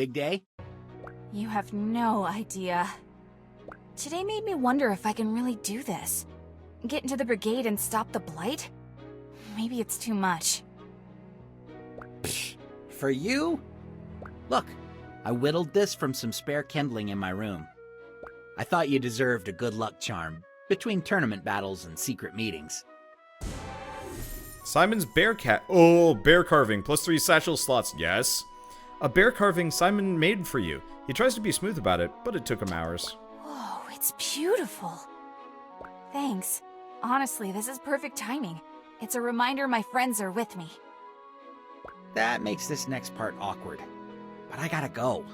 Big day? You have no idea. Today made me wonder if I can really do this. Get into the brigade and stop the blight? Maybe it's too much. Psh, for you? Look, I whittled this from some spare kindling in my room. I thought you deserved a good luck charm between tournament battles and secret meetings. Simon's bear carving, +3 satchel slots, yes. A bear carving Simon made for you. He tries to be smooth about it, but it took him hours. Whoa, it's beautiful. Thanks. Honestly, this is perfect timing. It's a reminder my friends are with me. That makes this next part awkward. But I gotta go.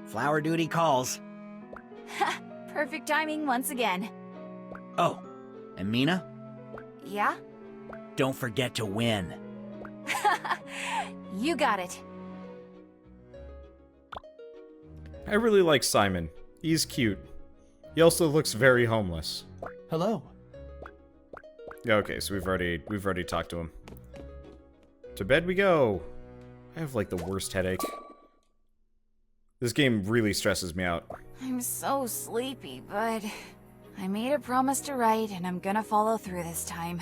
Flower duty calls. Ha! Perfect timing once again. Oh, and Mina? Yeah? Don't forget to win. You got it. I really like Simon. He's cute. He also looks very homeless. Hello. Yeah, okay, so we've already talked to him. To bed we go. I have like the worst headache. This game really stresses me out. I'm so sleepy, but I made a promise to write, and I'm gonna follow through this time.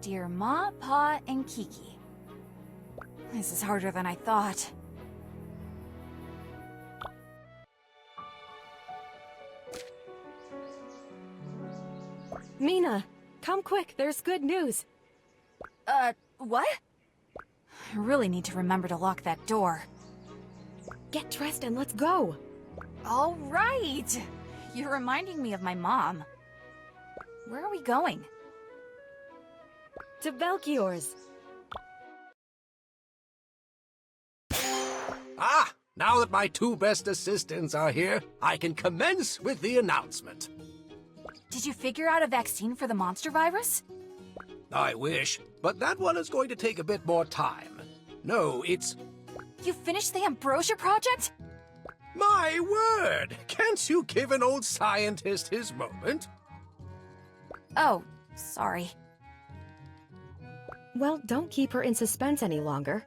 Dear Ma, Pa, and Kiki. This is harder than I thought. Mina, come quick, there's good news. What? I really need to remember to lock that door. Get dressed and let's go. All right! You're reminding me of my mom. Where are we going? To Belchior's. Ah! Now that my two best assistants are here, I can commence with the announcement. Did you figure out a vaccine for the monster virus? I wish, but that one is going to take a bit more time. No, it's... You finished the ambrosia project? My word! Can't you give an old scientist his moment? Oh, sorry. Well, don't keep her in suspense any longer.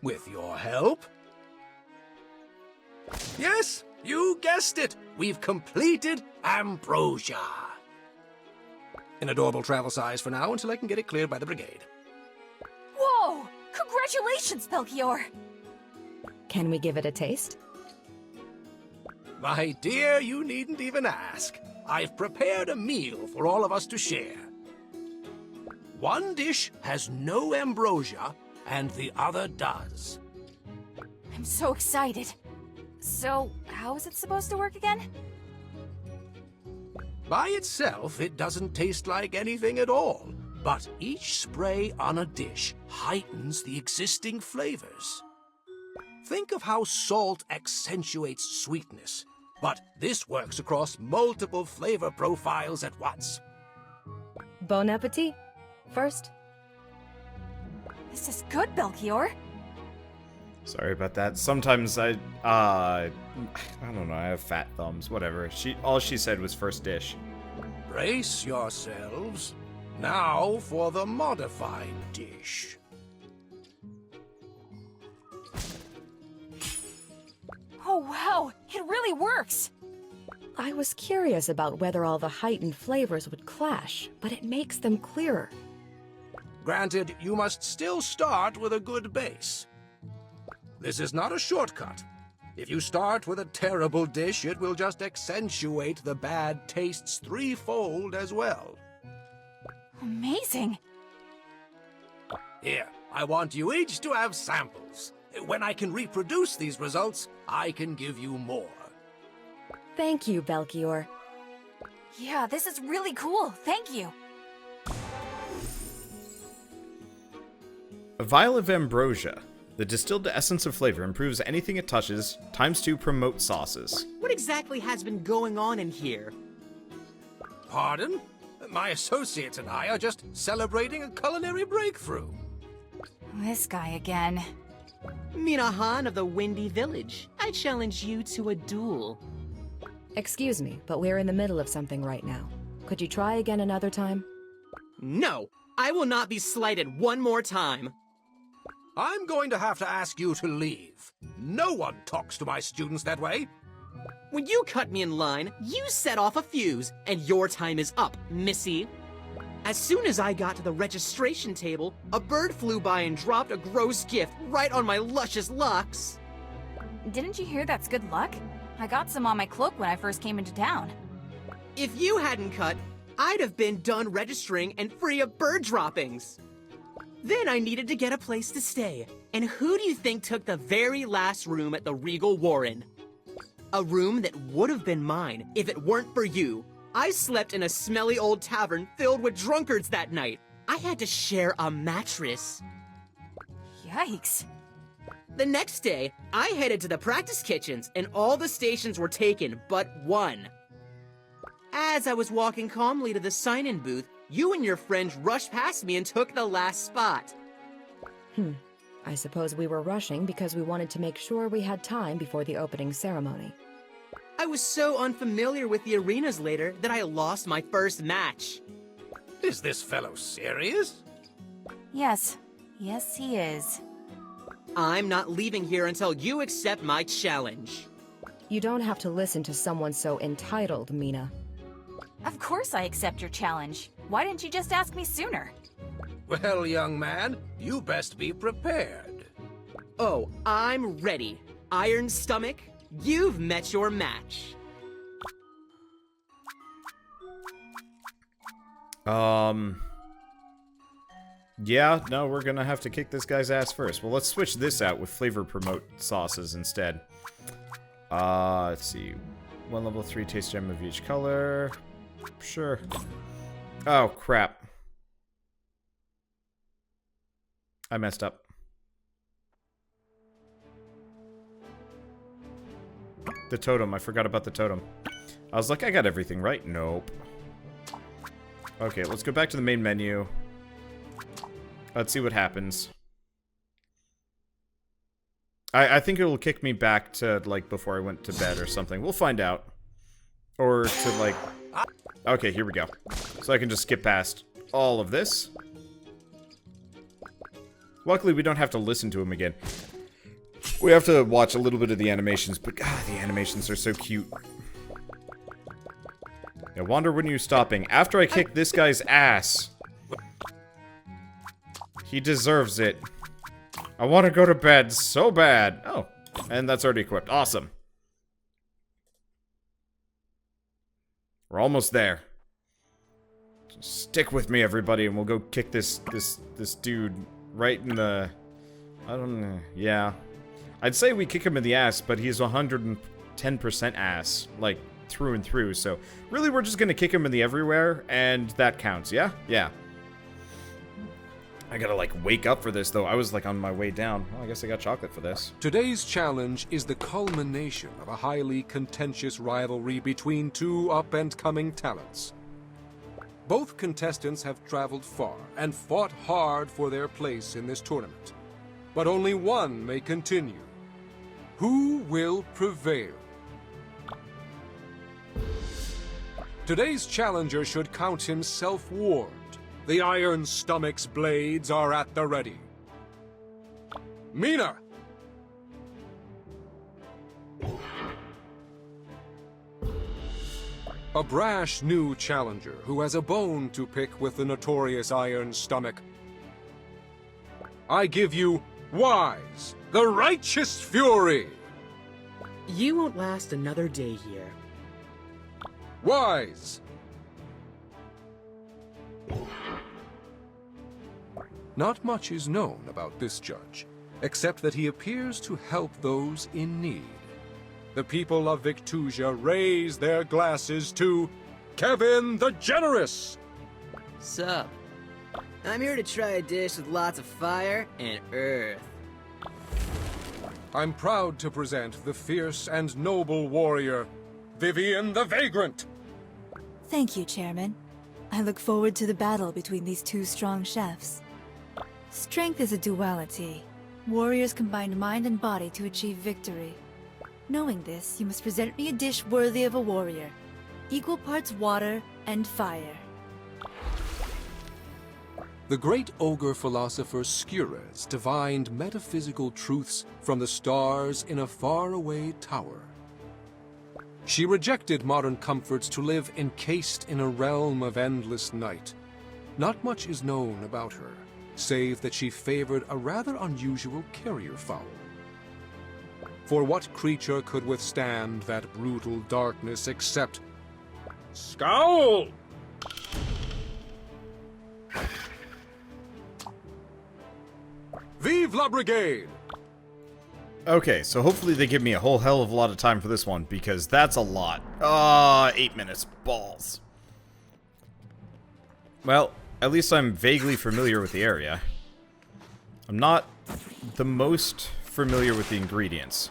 With your help? Yes, you guessed it! We've completed ambrosia. An adorable travel size for now until I can get it cleared by the brigade. Whoa! Congratulations, Belchior! Can we give it a taste? My dear, you needn't even ask. I've prepared a meal for all of us to share. One dish has no ambrosia, and the other does. I'm so excited. So, how is it supposed to work again? By itself, it doesn't taste like anything at all, but each spray on a dish heightens the existing flavors. Think of how salt accentuates sweetness, but this works across multiple flavor profiles at once. Bon appetit. First. This is good, Belchior. Sorry about that. Sometimes I don't know, I have fat thumbs, whatever. All she said was first dish. Brace yourselves. Now for the modified dish. Oh wow, it really works! I was curious about whether all the heightened flavors would clash, but it makes them clearer. Granted, you must still start with a good base. This is not a shortcut. If you start with a terrible dish, it will just accentuate the bad tastes threefold as well. Amazing! Here, I want you each to have samples. When I can reproduce these results, I can give you more. Thank you, Belchior. Yeah, this is really cool. Thank you. A vial of ambrosia. The distilled essence of flavor improves anything it touches, ×2 promote sauces. What exactly has been going on in here? Pardon? My associates and I are just celebrating a culinary breakthrough. This guy again. Mina Han of the Windy Village. I challenge you to a duel. Excuse me, but we're in the middle of something right now. Could you try again another time? No, I will not be slighted one more time. I'm going to have to ask you to leave. No one talks to my students that way. When you cut me in line, you set off a fuse, and your time is up, Missy. As soon as I got to the registration table, a bird flew by and dropped a gross gift right on my luscious locks. Didn't you hear that's good luck? I got some on my cloak when I first came into town. If you hadn't cut, I'd have been done registering and free of bird droppings. Then I needed to get a place to stay. And who do you think took the very last room at the Regal Warren? A room that would have been mine if it weren't for you. I slept in a smelly old tavern filled with drunkards that night. I had to share a mattress. Yikes. The next day, I headed to the practice kitchens, and all the stations were taken but one. As I was walking calmly to the sign-in booth, you and your friends rushed past me and took the last spot. I suppose we were rushing because we wanted to make sure we had time before the opening ceremony. I was so unfamiliar with the arenas later that I lost my first match. Is this fellow serious? Yes. Yes, he is. I'm not leaving here until you accept my challenge. You don't have to listen to someone so entitled, Mina. Of course I accept your challenge. Why didn't you just ask me sooner? Well, young man, you best be prepared. Oh, I'm ready. Iron Stomach, you've met your match. Yeah, no, we're gonna have to kick this guy's ass first. Well, let's switch this out with flavor promote sauces instead. Let's see. 1 level 3 taste gem of each color. Sure. Oh, crap. I messed up. The totem. I forgot about the totem. I was like, I got everything right. Nope. Okay, let's go back to the main menu. Let's see what happens. I think it'll kick me back to, like, before I went to bed or something. We'll find out. Or to, like... Okay, here we go. So I can just skip past all of this. Luckily, we don't have to listen to him again. We have to watch a little bit of the animations, but God, the animations are so cute. I wonder when you're stopping. After I kick this guy's ass. He deserves it. I want to go to bed so bad. Oh, and that's already equipped. Awesome. We're almost there. Just stick with me, everybody, and we'll go kick this dude right in the... I don't know. Yeah. I'd say we kick him in the ass, but he's 110% ass. Like, through and through. So, really, we're just gonna kick him in the everywhere, and that counts, yeah? Yeah. I gotta, like, wake up for this, though. I was, like, on my way down. Well, I guess I got chocolate for this. Today's challenge is the culmination of a highly contentious rivalry between two up-and-coming talents. Both contestants have traveled far and fought hard for their place in this tournament. But only one may continue. Who will prevail? Today's challenger should count himself warned. The Iron Stomach's blades are at the ready. Mina! A brash new challenger who has a bone to pick with the notorious Iron Stomach. I give you Wise, the Righteous Fury! You won't last another day here. Wise! Not much is known about this judge, except that he appears to help those in need. The people of Victusia raise their glasses to Kevin the Generous! Sup? I'm here to try a dish with lots of fire and earth. I'm proud to present the fierce and noble warrior, Vivian the Vagrant! Thank you, Chairman. I look forward to the battle between these two strong chefs. Strength is a duality. Warriors combine mind and body to achieve victory. Knowing this, you must present me a dish worthy of a warrior. Equal parts water and fire. The great ogre philosopher Skures divined metaphysical truths from the stars in a faraway tower. She rejected modern comforts to live encased in a realm of endless night. Not much is known about her, save that she favored a rather unusual carrier fowl. For what creature could withstand that brutal darkness except... Scowl! Vive la Brigade! Okay, so hopefully they give me a whole hell of a lot of time for this one, because that's a lot. 8 minutes. Balls. Well, at least I'm vaguely familiar with the area. I'm not the most familiar with the ingredients.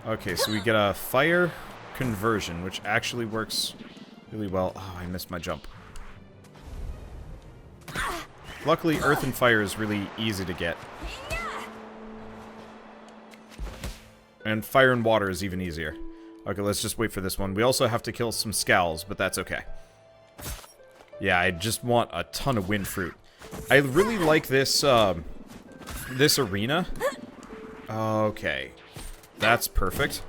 Okay, so we get a fire conversion, which actually works really well. Oh, I missed my jump. Luckily, earth and fire is really easy to get. And fire and water is even easier. Okay, let's just wait for this one. We also have to kill some scowls, but that's okay. Yeah, I just want a ton of wind fruit. I really like this, this arena. Okay. That's perfect.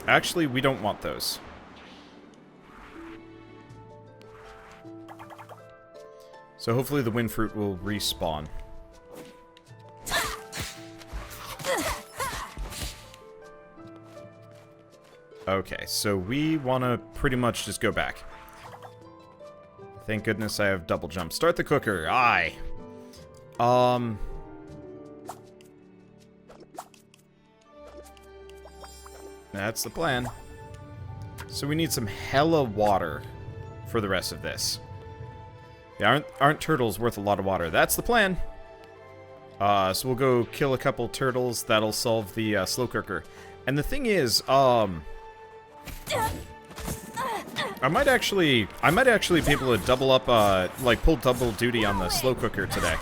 Actually, we don't want those. So hopefully the wind fruit will respawn. Okay, so we want to pretty much just go back. Thank goodness I have double jump. Start the cooker. Aye. That's the plan. So we need some hella water for the rest of this. Yeah, aren't turtles worth a lot of water? That's the plan. So we'll go kill a couple turtles. That'll solve the slow cooker. And the thing is, I might actually be able to double up, like pull double duty on the slow cooker today.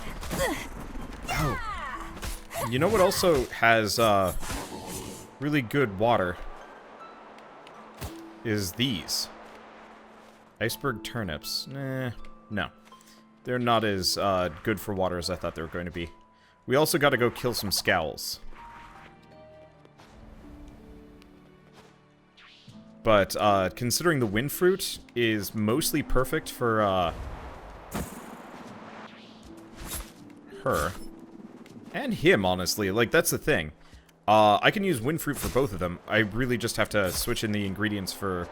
Oh. You know what also has, really good water? Is these. Iceberg turnips. Nah, no. They're not as, good for water as I thought they were going to be. We also gotta go kill some scowls. But, considering the wind fruit is mostly perfect for, her. And him, honestly. Like, that's the thing. I can use wind fruit for both of them. I really just have to switch in the ingredients for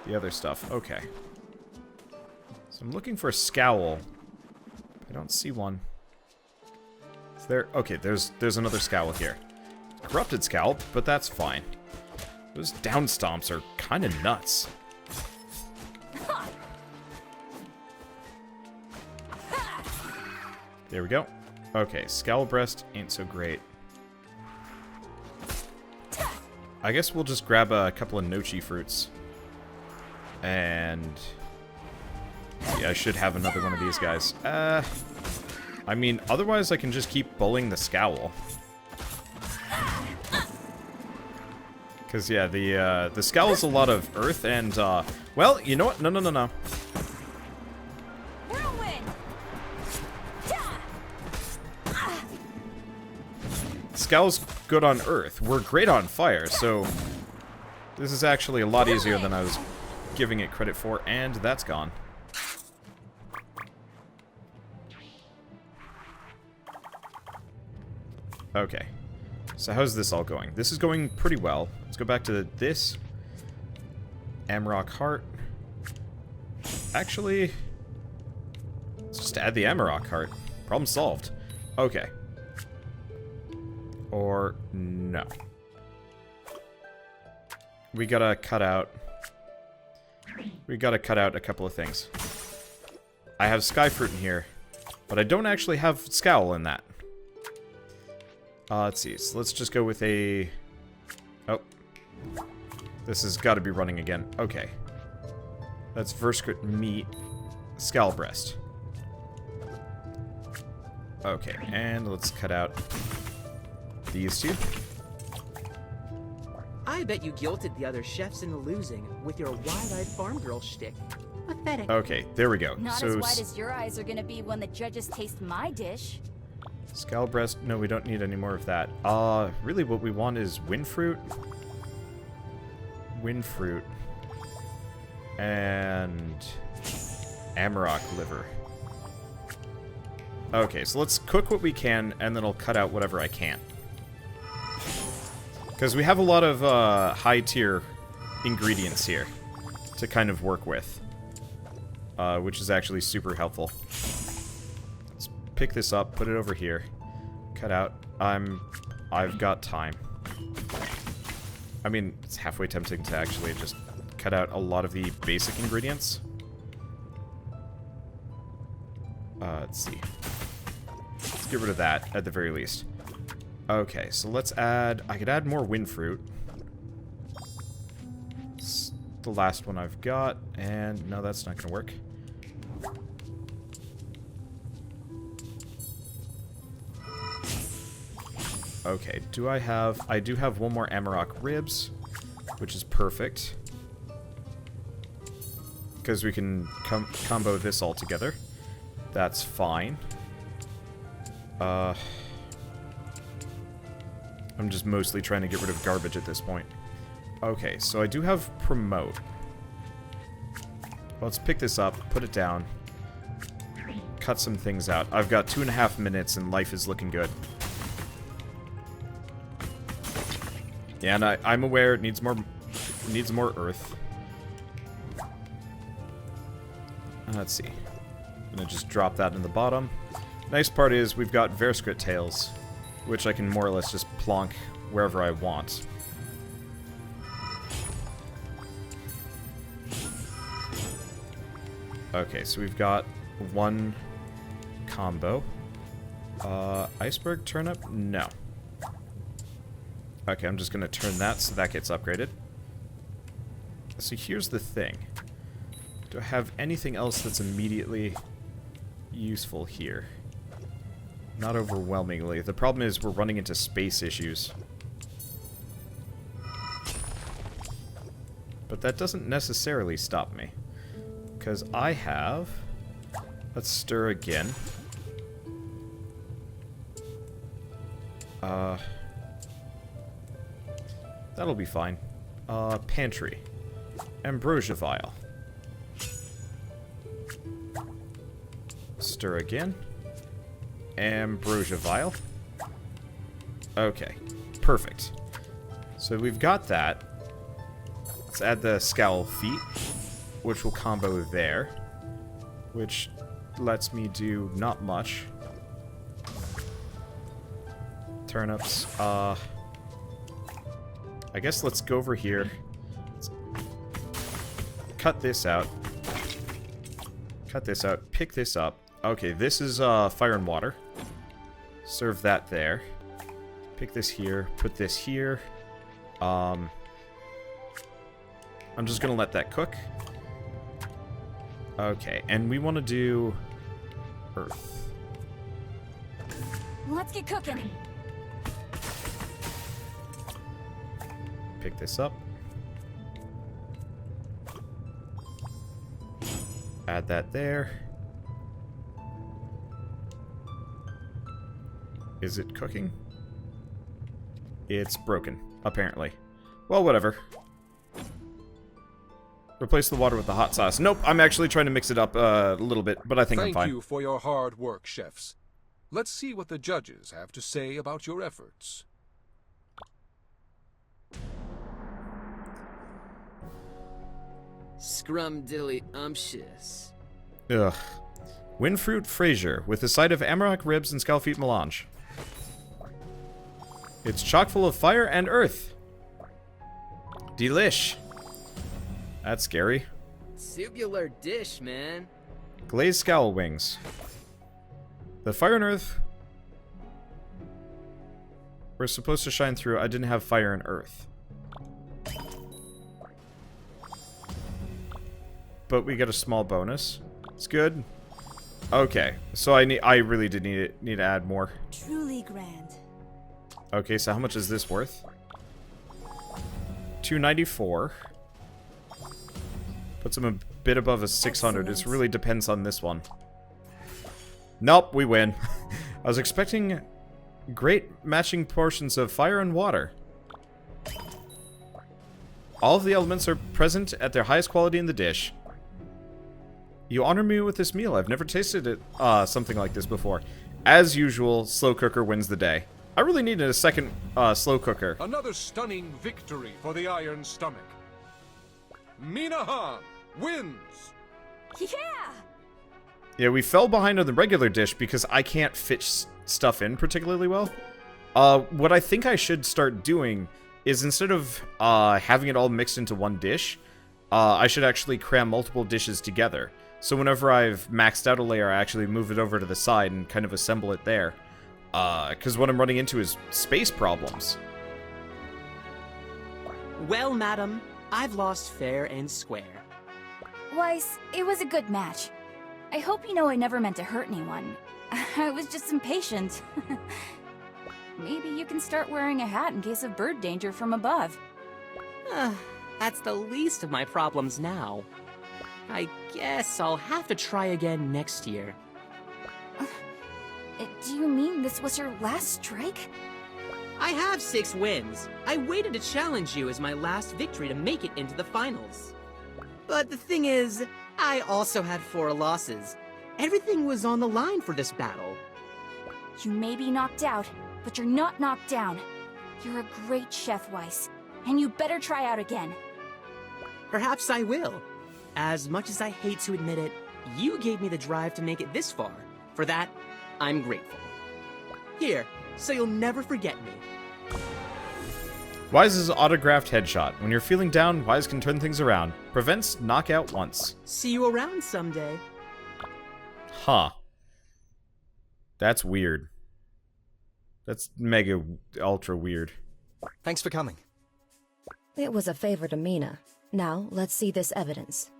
the other stuff. Okay. So I'm looking for a scowl. I don't see one. Is there? Okay, there's another scowl here. Corrupted scowl, but that's fine. Those down stomps are kind of nuts. There we go. Okay, scowl breast ain't so great. I guess we'll just grab a couple of nochi fruits. And yeah, I should have another one of these guys. I mean, otherwise I can just keep bullying the scowl. Because, yeah, the scowl is a lot of earth and, well, you know what? No. Scowl's good on earth. We're great on fire, so this is actually a lot easier than I was giving it credit for, and that's gone. Okay. So how's this all going? This is going pretty well. Let's go back to this. Amrock Heart. Actually, let's just add the Amrock Heart. Problem solved. Okay. Or no. We gotta cut out a couple of things. I have Sky Fruit in here, but I don't actually have Scowl in that. Let's see. So let's just go with a... Oh. This has got to be running again. Okay. That's Verskrit Meat. Scowl Breast. Okay, and let's cut out these two. I bet you guilted the other chefs into losing with your wide-eyed farm girl shtick. Pathetic. Okay, there we go. Not So as wide as your eyes are gonna be when the judges taste my dish. scallop breast. No, we don't need any more of that. Really what we want is wind fruit. Wind fruit. And amarok liver. Okay, so let's cook what we can, and then I'll cut out whatever I can. Because we have a lot of high-tier ingredients here to kind of work with. Which is actually super helpful. Let's pick this up, put it over here. Cut out. I've got time. I mean, it's halfway tempting to actually just cut out a lot of the basic ingredients. Let's see. Let's get rid of that, at the very least. Okay, so let's add... I could add more wind fruit. It's the last one I've got, and no, that's not going to work. Okay, do I have... I do have one more amarok ribs, which is perfect. Because we can combo this all together. That's fine. I'm just mostly trying to get rid of garbage at this point. Okay, so I do have promote. Let's pick this up, put it down, cut some things out. I've got 2.5 minutes and life is looking good. Yeah, and I'm aware it needs more earth. Let's see. I'm gonna just drop that in the bottom. Nice part is we've got Verskrit tails, which I can more or less just plonk wherever I want. Okay, so we've got one combo. Iceberg turnip? No. Okay, I'm just gonna turn that so that gets upgraded. So here's the thing. Do I have anything else that's immediately useful here? Not overwhelmingly. The problem is we're running into space issues. But that doesn't necessarily stop me. Because I have... Let's stir again. That'll be fine. Pantry. Ambrosia vial. Stir again. Ambrosia vial. Okay. Perfect. So we've got that. Let's add the scowl feet, which will combo there. Which lets me do not much. Turnips. I guess let's go over here. Let's cut this out. Cut this out. Pick this up. Okay, this is fire and water. Serve that there. Pick this here. Put this here. I'm just gonna let that cook. Okay, and we want to do earth. Let's get cooking. Pick this up. Add that there. Is it cooking? It's broken, apparently. Well, whatever. Replace the water with the hot sauce. Nope, I'm actually trying to mix it up a little bit, but I think I'm fine. Thank you for your hard work, chefs. Let's see what the judges have to say about your efforts. Scrumdiddly-umptious. Ugh. Windfruit Fraser, with a side of amarok ribs and scalfeet melange. It's chock full of fire and earth. Delish. That's scary. Tubular dish, man. Glazed scowl wings. The fire and earth were supposed to shine through. I didn't have fire and earth. But we get a small bonus. It's good. Okay, so I really did need to add more. Truly grand. Okay, so how much is this worth? $2.94. Puts him a bit above a 600. It Excellent. really depends on this one. Nope, we win. I was expecting great matching portions of fire and water. All of the elements are present at their highest quality in the dish. You honor me with this meal. I've never tasted it, something like this before. As usual, slow cooker wins the day. I really needed a second slow cooker. Another stunning victory for the Iron Stomach. Mina wins! Yeah! Yeah, we fell behind on the regular dish because I can't fit stuff in particularly well. What I think I should start doing is instead of having it all mixed into one dish, I should actually cram multiple dishes together. So whenever I've maxed out a layer, I actually move it over to the side and kind of assemble it there. Because what I'm running into is space problems. Well, madam, I've lost fair and square. Weiss, it was a good match. I hope you know I never meant to hurt anyone. I was just impatient. Maybe you can start wearing a hat in case of bird danger from above. That's the least of my problems now. I guess I'll have to try again next year. Do you mean this was your last strike? I have 6 wins. I waited to challenge you as my last victory to make it into the finals. But the thing is, I also had 4 losses. Everything was on the line for this battle. You may be knocked out, but you're not knocked down. You're a great chef, Weiss, and you better try out again. Perhaps I will. As much as I hate to admit it, you gave me the drive to make it this far. For that, I'm grateful. Here, so you'll never forget me. Wise's autographed headshot. When you're feeling down, Wise can turn things around. Prevents knockout once. See you around someday. Huh. That's weird. That's mega ultra weird. Thanks for coming. It was a favor to Mina. Now, let's see this evidence.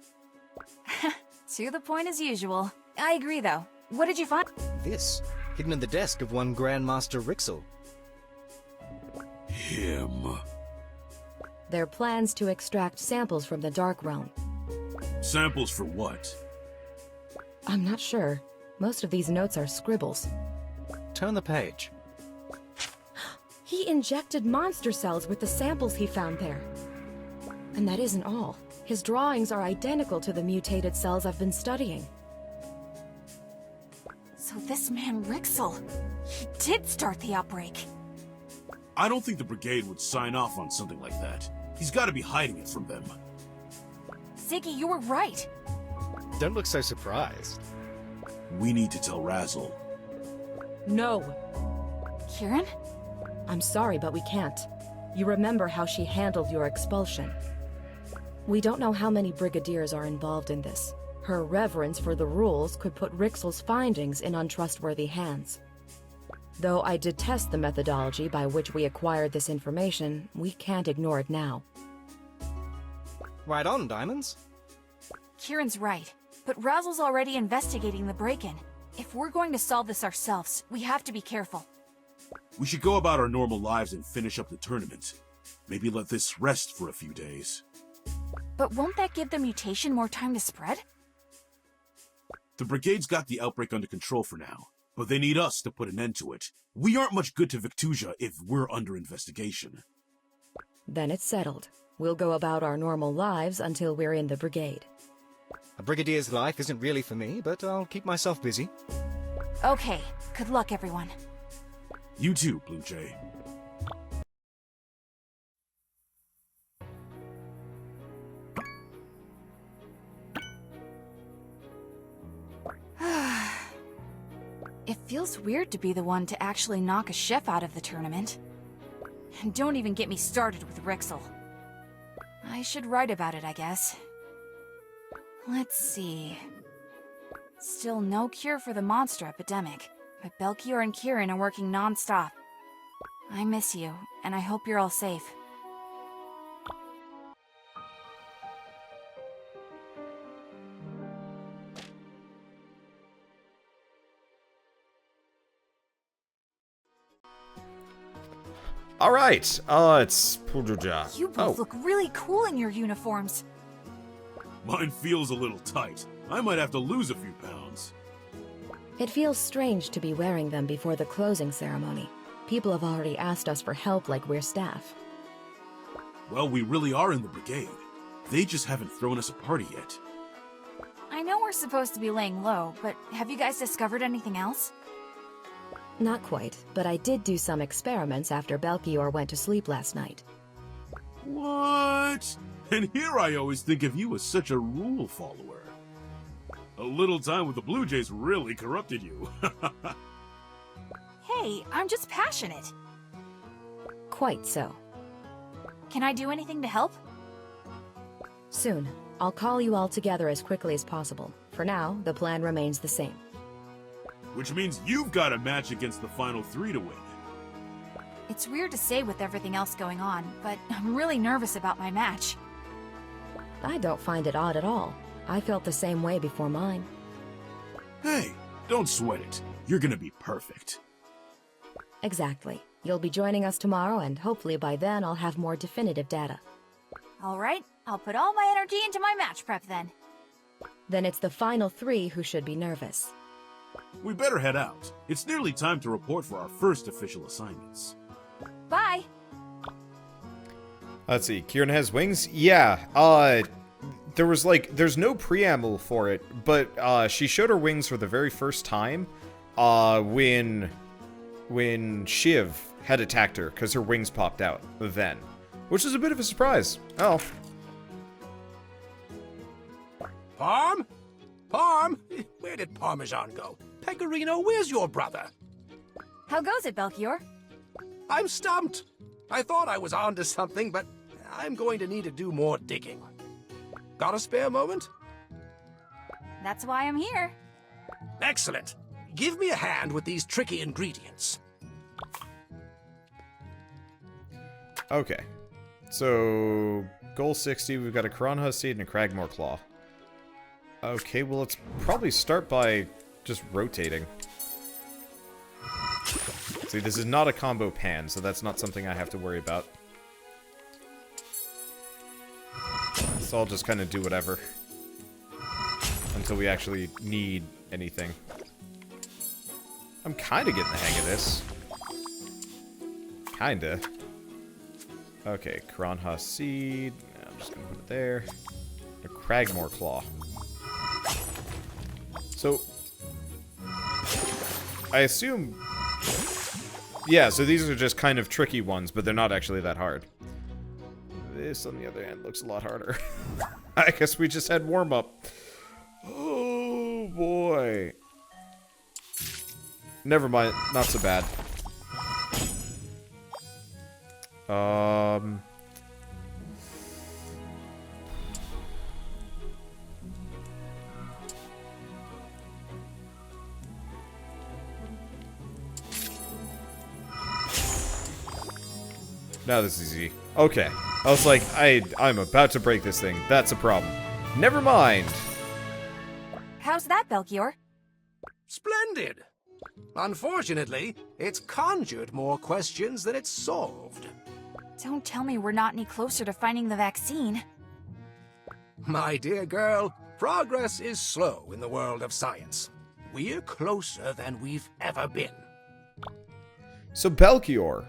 To the point as usual. I agree, though. What did you find? This, hidden in the desk of one Grandmaster Rixel. Him. Their plans to extract samples from the Dark Realm. Samples for what? I'm not sure. Most of these notes are scribbles. Turn the page. He injected monster cells with the samples he found there. And that isn't all. His drawings are identical to the mutated cells I've been studying. So this man Rixel, he did start the outbreak. I don't think the Brigade would sign off on something like that. He's got to be hiding it from them. Ziggy, you were right. Don't look so surprised. We need to tell Razzle. No. Kieran? I'm sorry, but we can't. You remember how she handled your expulsion. We don't know how many Brigadiers are involved in this. Her reverence for the rules could put Rixel's findings in untrustworthy hands. Though I detest the methodology by which we acquired this information, we can't ignore it now. Right on, Diamonds. Kieran's right, but Razzle's already investigating the break-in. If we're going to solve this ourselves, we have to be careful. We should go about our normal lives and finish up the tournament. Maybe let this rest for a few days. But won't that give the mutation more time to spread? The Brigade's got the outbreak under control for now, but they need us to put an end to it. We aren't much good to Victusia if we're under investigation. Then it's settled. We'll go about our normal lives until we're in the Brigade. A Brigadier's life isn't really for me, but I'll keep myself busy. Okay, good luck, everyone. You too, Blue Jay. It feels weird to be the one to actually knock a chef out of the tournament. And don't even get me started with Rixel. I should write about it, I guess. Let's see. Still no cure for the monster epidemic, but Belchior and Kieran are working non-stop. I miss you, and I hope you're all safe. Alright, it's... You both look really cool in your uniforms. Mine feels a little tight. I might have to lose a few pounds. It feels strange to be wearing them before the closing ceremony. People have already asked us for help like we're staff. Well, we really are in the brigade. They just haven't thrown us a party yet. I know we're supposed to be laying low, but have you guys discovered anything else? Not quite, but I did do some experiments after Belchior went to sleep last night. What? And here I always think of you as such a rule follower. A little time with the Blue Jays really corrupted you. Hey, I'm just passionate. Quite so. Can I do anything to help? Soon. I'll call you all together as quickly as possible. For now, the plan remains the same. Which means you've got a match against the final 3 to win. It's weird to say with everything else going on, but I'm really nervous about my match. I don't find it odd at all. I felt the same way before mine. Hey, don't sweat it. You're gonna be perfect. Exactly. You'll be joining us tomorrow, and hopefully by then I'll have more definitive data. Alright, I'll put all my energy into my match prep then. Then it's the final 3 who should be nervous. We better head out. It's nearly time to report for our first official assignments. Bye! Let's see. Kieran has wings? Yeah. There's no preamble for it, but she showed her wings for the very first time when Shiv had attacked her, because her wings popped out then. Which is a bit of a surprise. Oh. Parm? Parm? Where did Parmesan go? Pecorino, where's your brother? How goes it, Belchior? I'm stumped. I thought I was onto something, but I'm going to need to do more digging. Got a spare moment? That's why I'm here. Excellent. Give me a hand with these tricky ingredients. Okay. So, goal 60, we've got a Karanha seed and a Cragmore claw. Okay, well, let's probably start by just rotating. See, this is not a combo pan, so that's not something I have to worry about. So I'll just kind of do whatever. Until we actually need anything. I'm kind of getting the hang of this. Kinda. Okay, Karanha seed. I'm just gonna put it there. A Cragmore claw. So, I assume... Yeah, so these are just kind of tricky ones, but they're not actually that hard. This, on the other hand, looks a lot harder. I guess we just had warm-up. Oh, boy. Never mind, not so bad. Now this is easy. Okay. I was like, I'm about to break this thing. That's a problem. Never mind. How's that, Belchior? Splendid. Unfortunately, it's conjured more questions than it's solved. Don't tell me we're not any closer to finding the vaccine. My dear girl, progress is slow in the world of science. We're closer than we've ever been. So Belchior,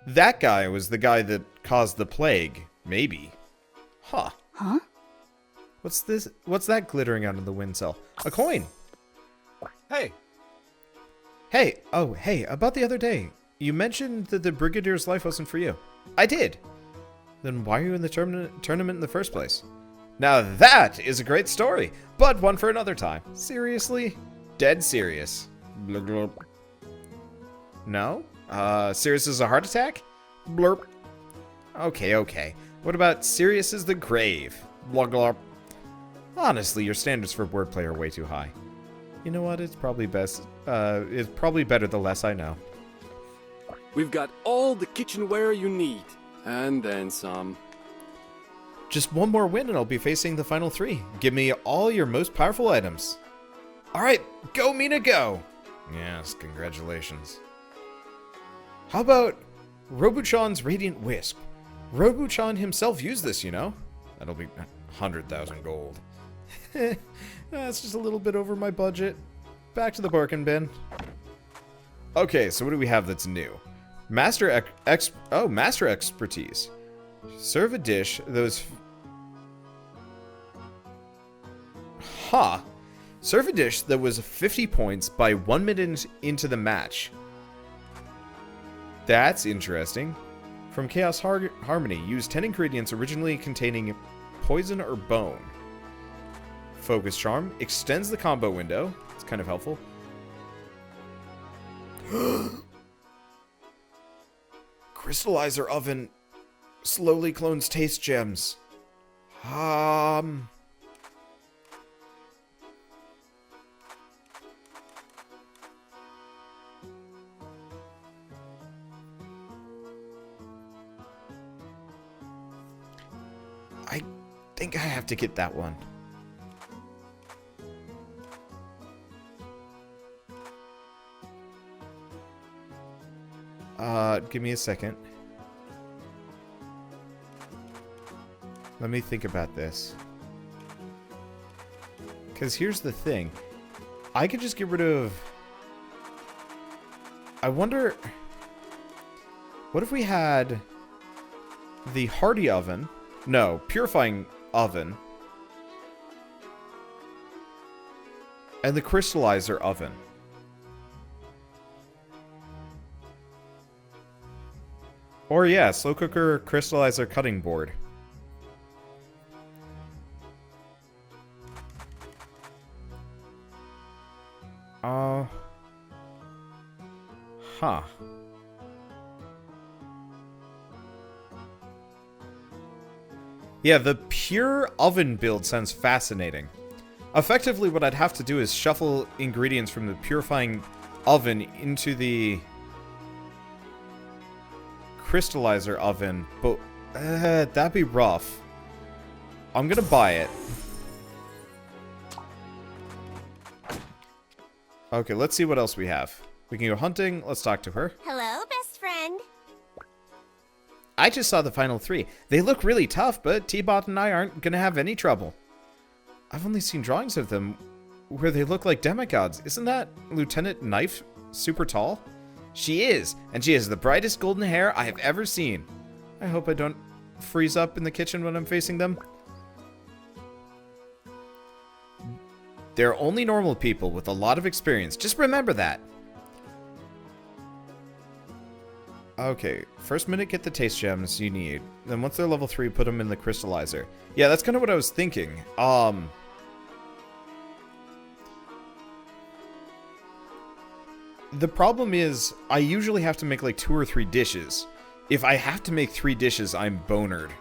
that guy was the guy that caused the plague, maybe. Huh. Huh? What's this? What's that glittering out of the wind cell? A coin. Hey. Hey, oh, hey, about the other day. You mentioned that the Brigadier's life wasn't for you. I did. Then why are you in the tournament in the first place? Now that is a great story, but one for another time. Seriously? Dead serious. Blub, blub. No? Serious as a heart attack? Blurp. Okay, okay. What about serious as the grave? Blub, blub. Honestly, your standards for wordplay are way too high. You know what? It's probably it's probably better the less I know. We've got all the kitchenware you need, and then some. Just one more win and I'll be facing the final 3. Give me all your most powerful items. Alright, go Mina, go! Yes, congratulations. How about Robuchon's Radiant Wisp? Robuchon himself used this, you know? That'll be 100,000 gold. That's just a little bit over my budget. Back to the bargain bin. Okay, so what do we have that's new? Master expertise. Serve a dish that was... Serve a dish that was 50 points by 1 minute into the match. That's interesting. From Chaos Harmony, use 10 ingredients originally containing poison or bone. Focus Charm extends the combo window. It's kind of helpful. Crystallizer oven slowly clones taste gems. I think I have to get that one. Give me a second. Let me think about this. Because here's the thing. I could just get rid of... I wonder... What if we had the Hardy oven? No, purifying oven. And the crystallizer oven. Or yeah, slow cooker, crystallizer, cutting board. Yeah, the pure oven build sounds fascinating. Effectively, what I'd have to do is shuffle ingredients from the purifying oven into the crystallizer oven, but that'd be rough. I'm gonna buy it. Okay, let's see what else we have. We can go hunting. Let's talk to her. Hello, best friend. I just saw the final 3. They look really tough, but T-Bot and I aren't gonna have any trouble. I've only seen drawings of them where they look like demigods. Isn't that Lieutenant Knife super tall? She is, and she has the brightest golden hair I have ever seen. I hope I don't freeze up in the kitchen when I'm facing them. They're only normal people with a lot of experience. Just remember that. Okay, first minute, get the taste gems you need. Then once they're level 3, put them in the crystallizer. Yeah, that's kind of what I was thinking. The problem is, I usually have to make like 2 or 3 dishes. If I have to make 3 dishes, I'm bonered.